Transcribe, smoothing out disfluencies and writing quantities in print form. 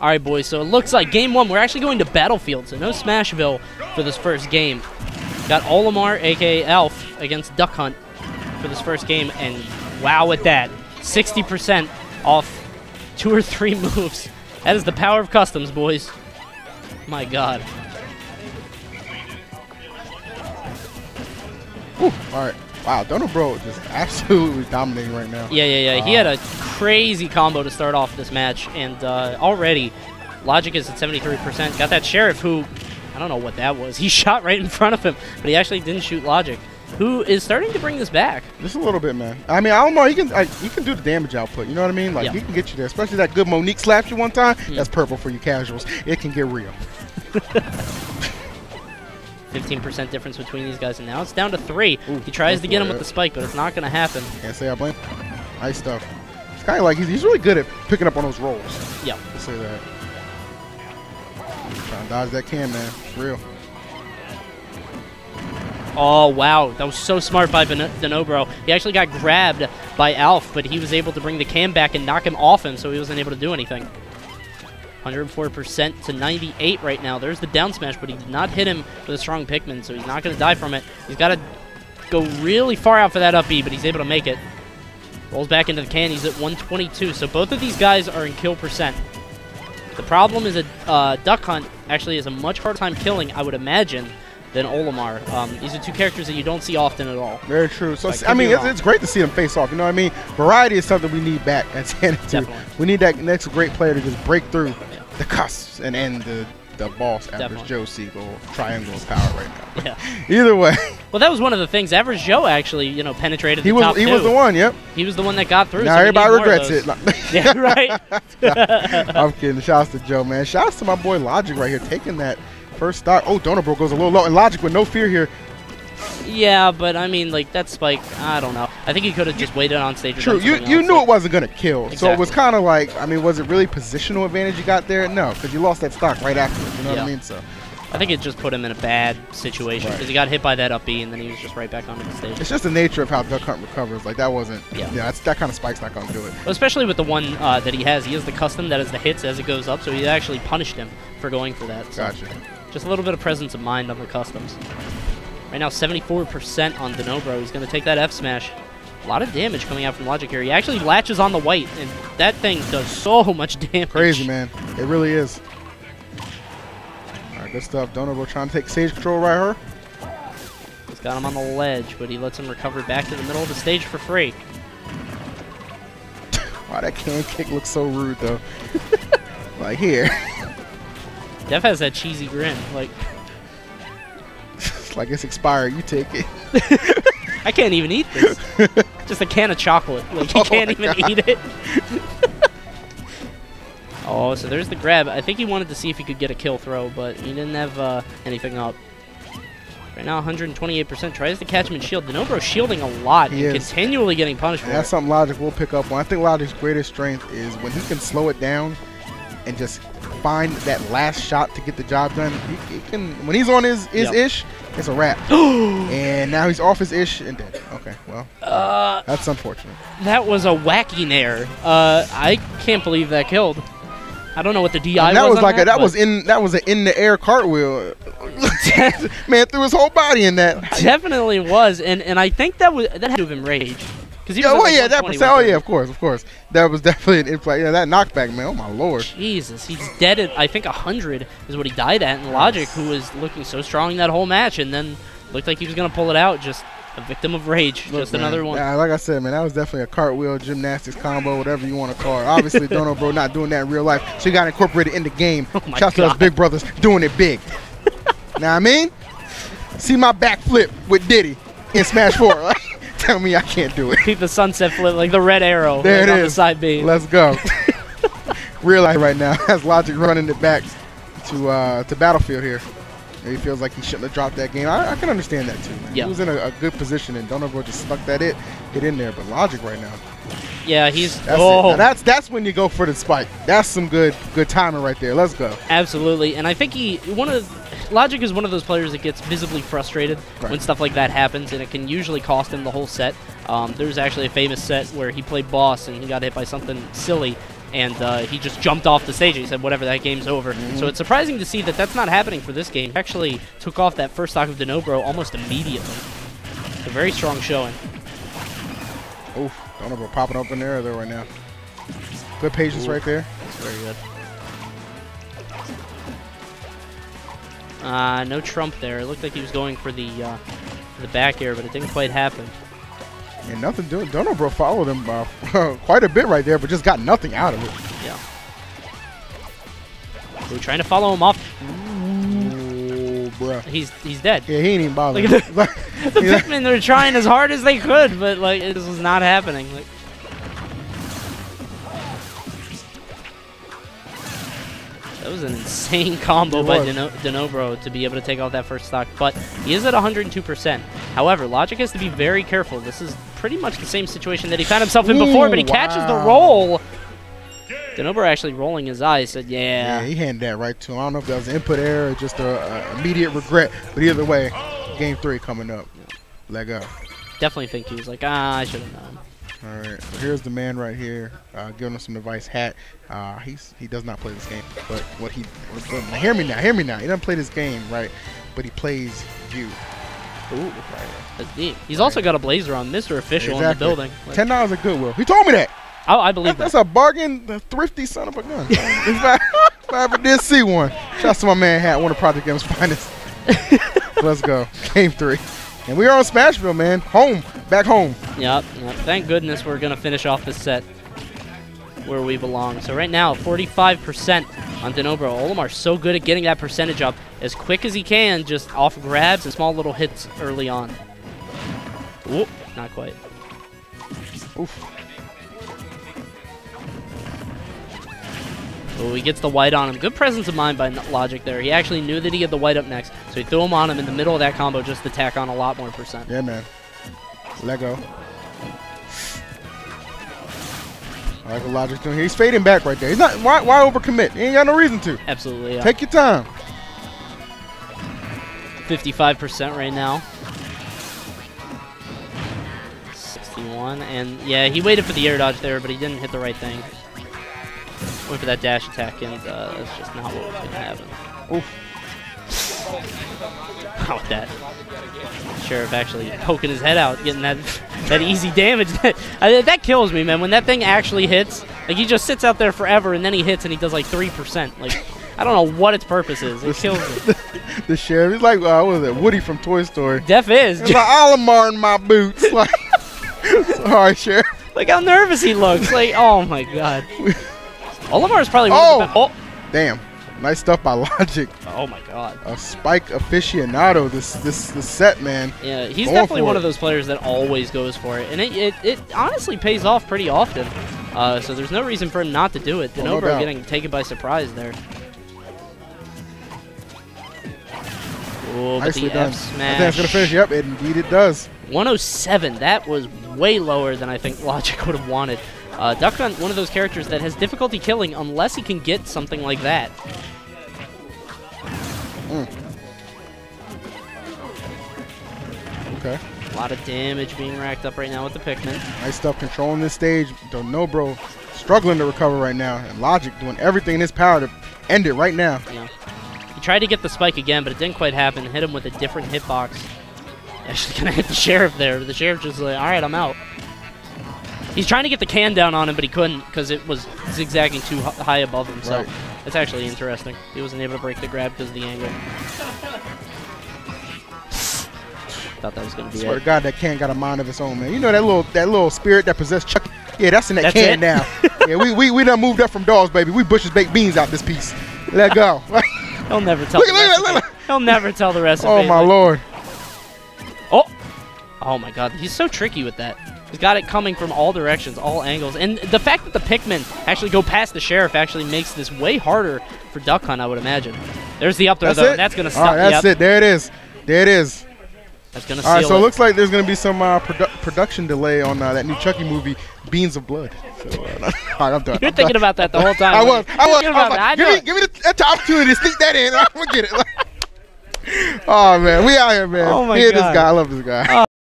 All right, boys, so it looks like game one, we're actually going to Battlefield, so no Smashville for this first game. Got Olimar, a.k.a. Elf, against Duck Hunt for this first game, and wow at that. 60% off 2 or 3 moves. That is the power of customs, boys. My God. Ooh, all right. Wow, Dunnobro just absolutely dominating right now. Yeah. He had a crazy combo to start off this match, and already Logic is at 73%. Got that Sheriff who, I don't know what that was. He shot right in front of him, but he actually didn't shoot Logic, who is starting to bring this back. Just a little bit, man. I mean, I don't know. He can do the damage output. You know what I mean? Like, he can get you there. Especially that good Monique slapped you one time. That's purple for you casuals. It can get real. 15% difference between these guys, and now it's down to 3. Ooh, he tries to get him with the spike, but it's not going to happen. Can't say I blame. Nice stuff. It's kind of like he's really good at picking up on those rolls. Yeah. Let's say that. Trying to dodge that can, man. It's real. Oh, wow. That was so smart by Dunnobro. He actually got grabbed by Alf, but he was able to bring the cam back and knock him off him, so he wasn't able to do anything. 104% to 98 right now. There's the down smash, but he did not hit him with a strong Pikmin, so he's not going to die from it. He's got to go really far out for that up B, but he's able to make it. Rolls back into the can. He's at 122, so both of these guys are in kill percent. The problem is that Duck Hunt actually has a much harder time killing, I would imagine, than Olimar. These are 2 characters that you don't see often at all. Very true. So, I mean, it's great to see them face off. You know what I mean? Variety is something we need back at Sanity. We need that next great player to just break through the cusps and end the boss, Average Joe Siegel, triangle of power right now. Yeah. Either way. Well, that was one of the things. Average Joe actually, you know, penetrated the top 2. He was the one, yep. He was the one that got through. Now so everybody regrets it. Yeah, right? I'm kidding. Shouts to Joe, man. Shouts to my boy Logic right here, taking that first start. Oh, Dunnobro goes a little low. And Logic with no fear here. Yeah, but I mean, like, that spike, I don't know. I think he could have just waited on stage. True, you knew it wasn't going to kill. Exactly. So it was kind of like, I mean, was it really positional advantage you got there? No, because you lost that stock right afterwards. You know what I mean? So I think it just put him in a bad situation because he got hit by that up B and then he was just right back onto the stage. It's just the nature of how Duck Hunt recovers. Like, that wasn't, that kind of spike's not going to do it. Well, especially with the one that he has. He has the custom that is the hits as it goes up, so he actually punished him for going for that. So gotcha. Just a little bit of presence of mind on the customs. Right now, 74% on Dunnobro. He's going to take that F smash. A lot of damage coming out from Logic here. He actually latches on the white, and that thing does so much damage. Crazy, man. It really is. All right, good stuff. Dunnobro trying to take stage control right here. He's got him on the ledge, but he lets him recover back to the middle of the stage for free. Wow, that can kick looks so rude, though. Like, here. Def has that cheesy grin. Like it's expired. You take it. I can't even eat this. Just a can of chocolate. Like, you can't even eat it. Oh, so there's the grab. I think he wanted to see if he could get a kill throw, but he didn't have anything up. Right now, 128%. Tries to catch him in shield. Dunnobro shielding a lot and continually getting punished for it. That's something Logic will pick up on. I think Logic's greatest strength is when he can slow it down and just find that last shot to get the job done. He can, when he's on his ish, it's a wrap. And now he's off his ish and dead. Okay, well, that's unfortunate. That was a wacky nair. I can't believe that killed. I don't know what the DI and that was. Was like that was an in the air cartwheel. Man threw his whole body in that. Definitely was, and I think that had to have been rage. Of course. That was definitely an in-play. Yeah, that knockback, man. Oh, my Lord. Jesus, he's dead at, I think, 100 is what he died at. And Logic, who was looking so strong that whole match, and then looked like he was going to pull it out, just a victim of rage. Look, just another one. Yeah, like I said, man, that was definitely a cartwheel, gymnastics combo, whatever you want to call it. Obviously, Dunnobro not doing that in real life, so he got incorporated in the game. Oh my Shout out to those big brothers doing it big. Now, I mean, see my backflip with Diddy in Smash 4, right? Tell me I can't do it. Keep the sunset flip, like the red arrow there on the side B. Let's go. Real life right now has Logic running it back to Battlefield here. He feels like he shouldn't have dropped that game. I can understand that too, man. He was in a good position, and Dunnobro just stuck that hit in there. But Logic right now. Yeah, he's. That's when you go for the spike. That's some good timing right there. Let's go. Absolutely, and I think Logic is one of those players that gets visibly frustrated when stuff like that happens, and it can usually cost him the whole set. There's actually a famous set where he played boss and he got hit by something silly, and he just jumped off the stage. He said, whatever, that game's over. So it's surprising to see that that's not happening for this game. He actually took off that first stock of Dunnobro almost immediately. It's a very strong showing. Oof, Dunnobro popping up in there right now. Good patience right there. That's very good. No trump there. It looked like he was going for the back air, but it didn't quite happen. And nothing doing. Dunnobro followed him quite a bit right there, but just got nothing out of it. Yeah. We're trying to follow him off. Ooh, bruh. He's dead. Yeah, he ain't even bothering. Like the Pikmin, they're trying as hard as they could, but like this was not happening. Like, that was an insane combo by Dunnobro to be able to take out that first stock, but he is at 102%. However, Logic has to be very careful. This is pretty much the same situation that he found himself in before, but he catches the roll. Dunnobro actually rolling his eyes said, yeah. Yeah, he handed that right to him. I don't know if that was an input error or just an immediate regret, but either way, game 3 coming up. Let go. Definitely think he was like, I should have known. All right, so here's the man right here, giving us some advice. Hat, he does not play this game, but hear me now. He doesn't play this game, right? But he plays you. Ooh, right. That's deep. He's also got a blazer on, Mr. Official in the building. Like, $10 at Goodwill. He told me that. I believe that. That's a bargain, the thrifty son of a gun. If I ever did see one. Shouts to my man Hat, one of Project M's finest. Let's go, game 3. And we are on Smashville, man. Home. Back home. Yep. Thank goodness we're going to finish off this set where we belong. So right now, 45% on Dunnobro. Olimar's so good at getting that percentage up as quick as he can, just off grabs and small little hits early on. Whoop. Not quite. Oof. Oh, he gets the white on him. Good presence of mind by Logic there. He actually knew that he had the white up next, so he threw him on him in the middle of that combo just to tack on a lot more percent. Yeah, man. Let go. I like what Logic's doing here. He's fading back right there. He's not. Why overcommit? He ain't got no reason to. Absolutely. Yeah. Take your time. 55% right now. 61, and yeah, he waited for the air dodge there, but he didn't hit the right thing. Went for that dash attack, and that's just not what was going to happen. Oof. How about that? Sheriff actually poking his head out, getting that easy damage. That kills me, man. When that thing actually hits, like he just sits out there forever, and then he hits, and he does like 3%. Like, I don't know what its purpose is. It kills me. The sheriff, he's like, what was it, Woody from Toy Story. Def is. It's like Olimar in my boots. Like, sorry, Sheriff. Look how nervous he looks. Like, oh my God. Olimar is probably one of the best. Oh, damn. Nice stuff by Logic. Oh my God. A spike aficionado this set, man. Yeah, he's definitely one of those players that always goes for it. And it honestly pays off pretty often. So there's no reason for him not to do it. Dunnobro getting taken by surprise there. Oh, but the F smash. I think that's going to finish. Yep, indeed it does. 107. That was way lower than I think Logic would have wanted. Duck Hunt, one of those characters that has difficulty killing unless he can get something like that. Okay. A lot of damage being racked up right now with the Pikmin. Nice stuff controlling this stage. Dunnobro struggling to recover right now. And Logic doing everything in his power to end it right now. Yeah. He tried to get the spike again, but it didn't quite happen. Hit him with a different hitbox. Actually going to hit the Sheriff there. The Sheriff just like, all right, I'm out. He's trying to get the can down on him, but he couldn't because it was zigzagging too high above him. So it's actually interesting. He wasn't able to break the grab because of the angle. Thought that was going to be it. Swear to God, that can got a mind of its own, man. You know that little spirit that possessed Chucky? Yeah, that's in that can now. Yeah, we done moved up from dogs, baby. We Bush's baked beans out this piece. Let go. He'll never tell the recipe. He'll never tell the recipe. Oh, my Lord. Oh, my God. He's so tricky with that. He's got it coming from all directions, all angles. And the fact that the Pikmin actually go past the Sheriff actually makes this way harder for Duck Hunt, I would imagine. There's the up throw, though, and that's going to stop. All right, that's it. There it is. There it is. That's going to seal All right, so it it looks like there's going to be some production delay on that new Chucky movie, Beans of Blood. So, I'm done. You're thinking about that the whole time. I was like, give me the opportunity to sneak that in. I'm going to get it. Oh man, we out here, man. Oh my Hear this God. guy. I love this guy.